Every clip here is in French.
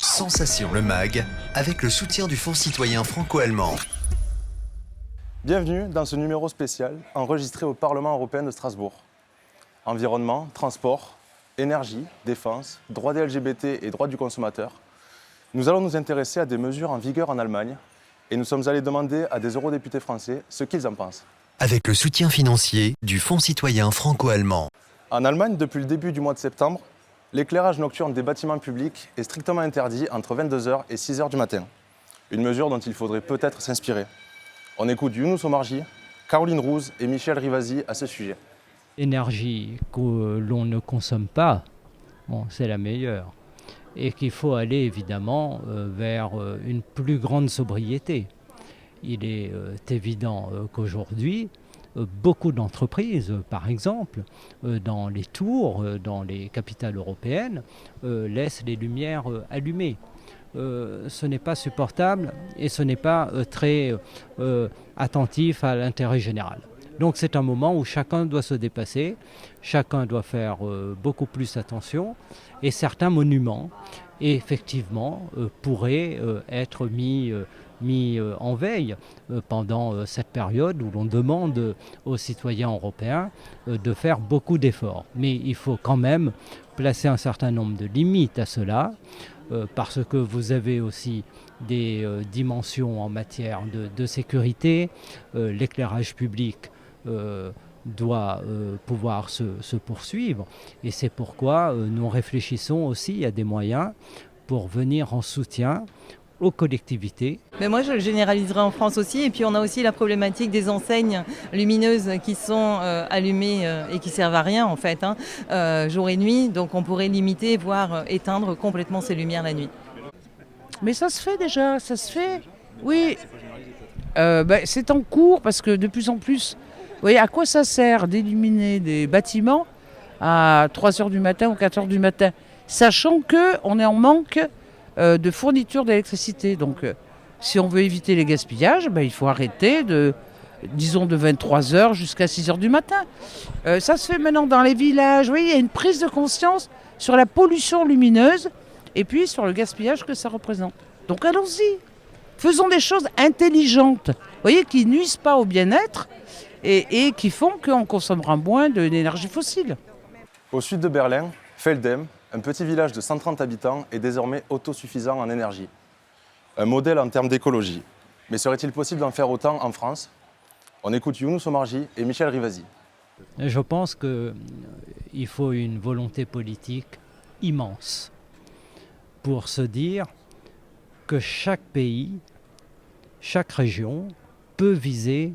Sensation le MAG, avec le soutien du Fonds citoyen franco-allemand. Bienvenue dans ce numéro spécial enregistré au Parlement européen de Strasbourg. Environnement, transport, énergie, défense, droits des LGBT et droits du consommateur. Nous allons nous intéresser à des mesures en vigueur en Allemagne et nous sommes allés demander à des eurodéputés français ce qu'ils en pensent. Avec le soutien financier du Fonds citoyen franco-allemand. En Allemagne, depuis le début du mois de septembre, l'éclairage nocturne des bâtiments publics est strictement interdit entre 22h et 6h du matin. Une mesure dont il faudrait peut-être s'inspirer. On écoute Younous Omarji, Caroline Rouz et Michel Rivasi à ce sujet. L'énergie que l'on ne consomme pas, c'est la meilleure. Et qu'il faut aller évidemment vers une plus grande sobriété. Il est évident qu'aujourd'hui, beaucoup d'entreprises, par exemple, dans les tours, dans les capitales européennes, laissent les lumières allumées. Ce n'est pas supportable et ce n'est pas très attentif à l'intérêt général. Donc c'est un moment où chacun doit se dépasser, chacun doit faire beaucoup plus attention et certains monuments, effectivement, pourraient être mis en veille pendant cette période où l'on demande aux citoyens européens de faire beaucoup d'efforts. Mais il faut quand même placer un certain nombre de limites à cela, parce que vous avez aussi des dimensions en matière de sécurité. L'éclairage public doit pouvoir se poursuivre et c'est pourquoi nous réfléchissons aussi à des moyens pour venir en soutien aux collectivités. Mais moi je le généraliserai en France aussi et puis on a aussi la problématique des enseignes lumineuses qui sont allumées et qui servent à rien en fait, jour et nuit, donc on pourrait limiter voire éteindre complètement ces lumières la nuit. Mais ça se fait déjà, ça se fait, oui. C'est en cours parce que de plus en plus, vous voyez à quoi ça sert d'illuminer des bâtiments à 3h du matin ou 4h du matin, sachant qu'on est en manque de fourniture d'électricité. Donc si on veut éviter les gaspillages, il faut arrêter de 23h jusqu'à 6h du matin. Ça se fait maintenant dans les villages. Vous voyez, il y a une prise de conscience sur la pollution lumineuse et puis sur le gaspillage que ça représente. Donc allons-y, faisons des choses intelligentes, vous voyez, qui nuisent pas au bien-être et qui font qu'on consommera moins d'énergie fossile. Au sud de Berlin, Feldheim, un petit village de 130 habitants, est désormais autosuffisant en énergie. Un modèle en termes d'écologie. Mais serait-il possible d'en faire autant en France? On écoute Younous Omarji et Michel Rivasi. Je pense qu'il faut une volonté politique immense pour se dire que chaque pays, chaque région peut viser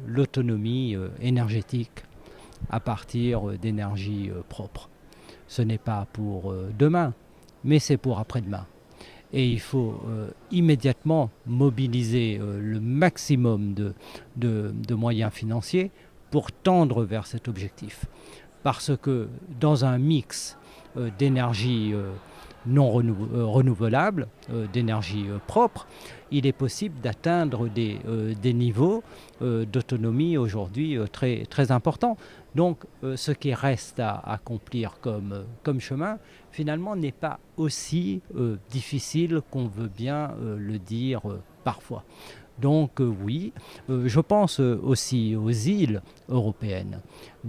l'autonomie énergétique à partir d'énergies propres. Ce n'est pas pour demain, mais c'est pour après-demain. Et il faut immédiatement mobiliser le maximum de moyens financiers pour tendre vers cet objectif. Parce que dans un mix d'énergie non renouvelable, d'énergie propre, il est possible d'atteindre des niveaux d'autonomie aujourd'hui très, très importants. Donc ce qui reste à accomplir comme chemin, finalement, n'est pas aussi difficile qu'on veut bien le dire parfois. Donc oui, je pense aussi aux îles européennes.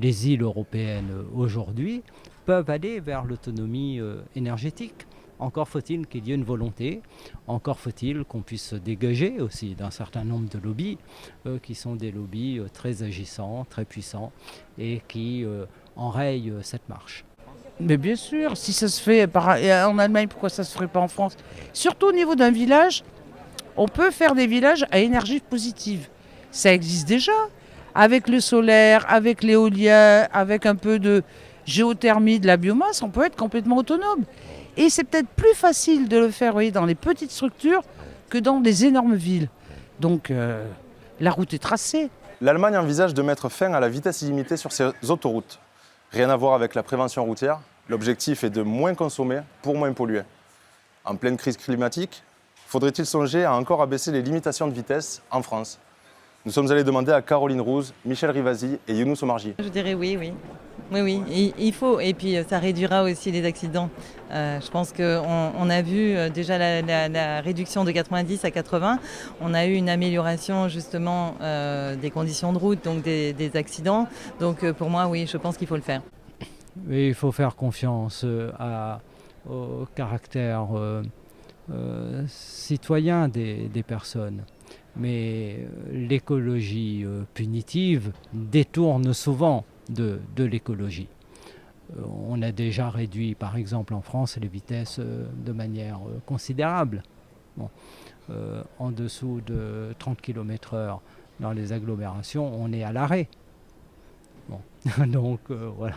Les îles européennes aujourd'hui peuvent aller vers l'autonomie énergétique. Encore faut-il qu'il y ait une volonté, encore faut-il qu'on puisse se dégager aussi d'un certain nombre de lobbies qui sont des lobbies très agissants, très puissants et qui enrayent cette marche. Mais bien sûr, si ça se fait en Allemagne, pourquoi ça ne se ferait pas en France? Surtout au niveau d'un village, on peut faire des villages à énergie positive. Ça existe déjà, avec le solaire, avec l'éolien, avec un peu de géothermie, de la biomasse, on peut être complètement autonome. Et c'est peut-être plus facile de le faire, dans les petites structures que dans des énormes villes. Donc la route est tracée. L'Allemagne envisage de mettre fin à la vitesse illimitée sur ses autoroutes. Rien à voir avec la prévention routière, l'objectif est de moins consommer pour moins polluer. En pleine crise climatique, faudrait-il songer à encore abaisser les limitations de vitesse en France? Nous sommes allés demander à Caroline Rouz, Michel Rivasi et Younous Omarji. Je dirais oui. Oui, il faut. Et puis ça réduira aussi les accidents. Je pense qu'on a vu déjà la réduction de 90 à 80. On a eu une amélioration justement des conditions de route, donc des accidents. Donc pour moi, oui, je pense qu'il faut le faire. Et il faut faire confiance au caractère citoyen des personnes. Mais l'écologie punitive détourne souvent de l'écologie. On a déjà réduit, par exemple en France, les vitesses de manière considérable. Bon. En dessous de 30 km/h dans les agglomérations, on est à l'arrêt. Bon. Donc voilà.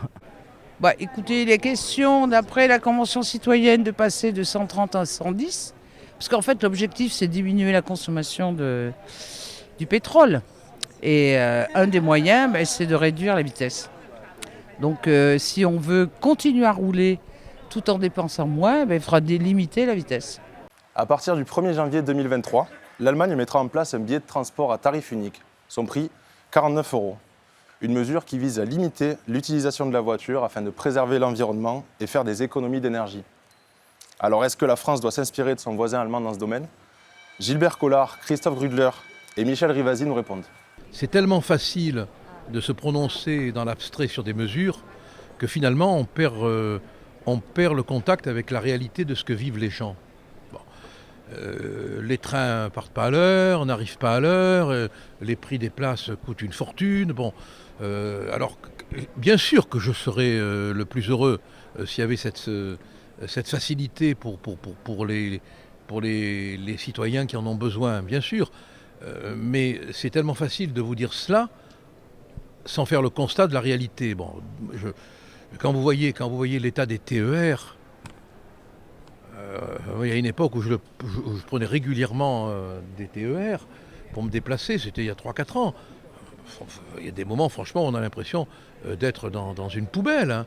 Bah, écoutez, les questions d'après la Convention citoyenne de passer de 130 à 110, parce qu'en fait l'objectif c'est de diminuer la consommation du pétrole. Et un des moyens, c'est de réduire la vitesse. Donc si on veut continuer à rouler tout en dépensant moins, il faudra limiter la vitesse. À partir du 1er janvier 2023, l'Allemagne mettra en place un billet de transport à tarif unique. Son prix, 49 €. Une mesure qui vise à limiter l'utilisation de la voiture afin de préserver l'environnement et faire des économies d'énergie. Alors est-ce que la France doit s'inspirer de son voisin allemand dans ce domaine? Gilbert Collard, Christophe Grudler et Michel Rivasi nous répondent. C'est tellement facile de se prononcer dans l'abstrait sur des mesures que finalement on perd le contact avec la réalité de ce que vivent les gens. Bon. Les trains partent pas à l'heure, n'arrivent pas à l'heure, les prix des places coûtent une fortune. Bon, alors bien sûr que je serais le plus heureux s'il y avait cette facilité pour les citoyens qui en ont besoin, bien sûr. Mais c'est tellement facile de vous dire cela sans faire le constat de la réalité. Bon, quand vous voyez l'état des TER, il y a une époque où je prenais régulièrement des TER pour me déplacer, c'était il y a 3-4 ans. Il y a des moments, franchement, on a l'impression d'être dans une poubelle. Hein.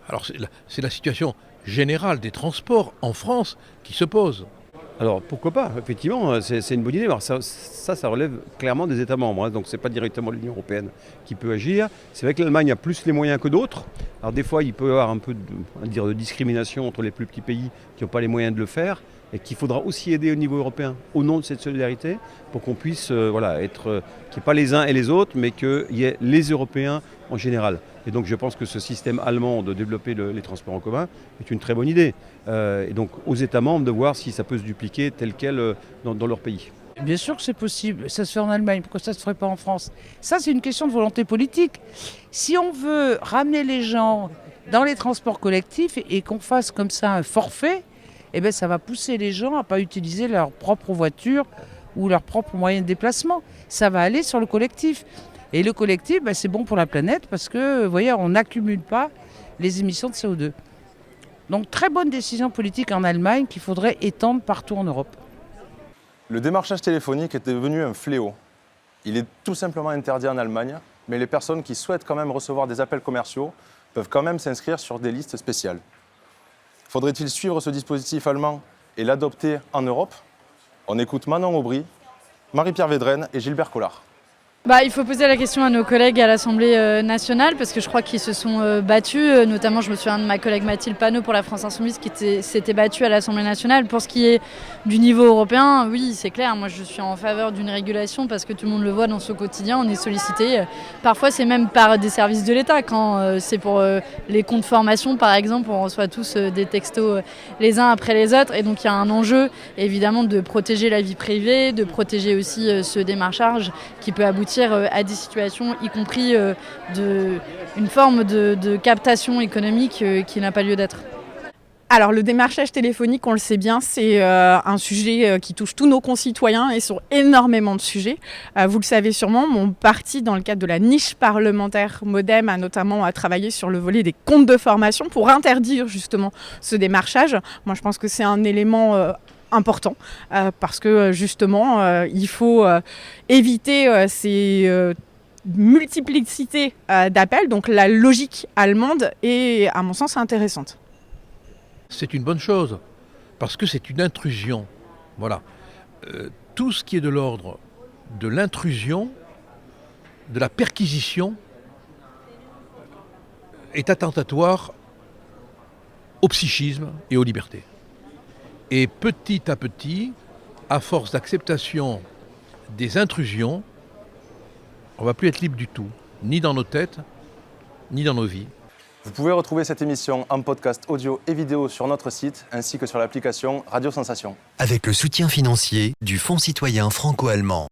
Alors c'est la situation générale des transports en France qui se pose. Alors pourquoi pas, effectivement, c'est une bonne idée. Alors, ça relève clairement des États membres, hein, donc c'est pas directement l'Union européenne qui peut agir. C'est vrai que l'Allemagne a plus les moyens que d'autres. Alors des fois, il peut y avoir un peu de discrimination entre les plus petits pays qui n'ont pas les moyens de le faire, et qu'il faudra aussi aider au niveau européen, au nom de cette solidarité, pour qu'on puisse qu'il n'y ait pas les uns et les autres, mais qu'il y ait les Européens en général. Et donc je pense que ce système allemand de développer les transports en commun est une très bonne idée. Et donc aux États membres de voir si ça peut se dupliquer tel quel dans leur pays. Bien sûr que c'est possible, ça se fait en Allemagne, pourquoi ça ne se ferait pas en France? Ça c'est une question de volonté politique. Si on veut ramener les gens dans les transports collectifs et qu'on fasse comme ça un forfait, ça va pousser les gens à ne pas utiliser leur propre voiture ou leur propre moyen de déplacement. Ça va aller sur le collectif. Et le collectif, c'est bon pour la planète parce que, vous voyez, on n'accumule pas les émissions de CO2. Donc, très bonne décision politique en Allemagne qu'il faudrait étendre partout en Europe. Le démarchage téléphonique est devenu un fléau. Il est tout simplement interdit en Allemagne, mais les personnes qui souhaitent quand même recevoir des appels commerciaux peuvent quand même s'inscrire sur des listes spéciales. Faudrait-il suivre ce dispositif allemand et l'adopter en Europe? On écoute Manon Aubry, Marie-Pierre Védrenne et Gilbert Collard. Il faut poser la question à nos collègues à l'Assemblée nationale parce que je crois qu'ils se sont battus, notamment je me souviens de ma collègue Mathilde Panot pour la France Insoumise qui s'était battue à l'Assemblée nationale. Pour ce qui est du niveau européen, oui c'est clair, moi je suis en faveur d'une régulation parce que tout le monde le voit dans ce quotidien, on est sollicité. Parfois c'est même par des services de l'État, quand c'est pour les comptes formation par exemple, on reçoit tous des textos les uns après les autres et donc il y a un enjeu évidemment de protéger la vie privée, de protéger aussi ce démarchage qui peut aboutir à des situations, y compris une forme de captation économique qui n'a pas lieu d'être. Alors le démarchage téléphonique, on le sait bien, c'est un sujet qui touche tous nos concitoyens et sur énormément de sujets. Vous le savez sûrement, mon parti, dans le cadre de la niche parlementaire MoDem, a notamment travaillé sur le volet des comptes de formation pour interdire justement ce démarchage. Moi je pense que c'est un élément important parce que justement il faut éviter ces multiplicités d'appels, donc la logique allemande est à mon sens intéressante. C'est une bonne chose parce que c'est une intrusion. Voilà. Tout ce qui est de l'ordre de l'intrusion, de la perquisition est attentatoire au psychisme et aux libertés. Et petit à petit, à force d'acceptation des intrusions, on ne va plus être libre du tout, ni dans nos têtes, ni dans nos vies. Vous pouvez retrouver cette émission en podcast audio et vidéo sur notre site ainsi que sur l'application Radio Sensation. Avec le soutien financier du Fonds citoyen franco-allemand.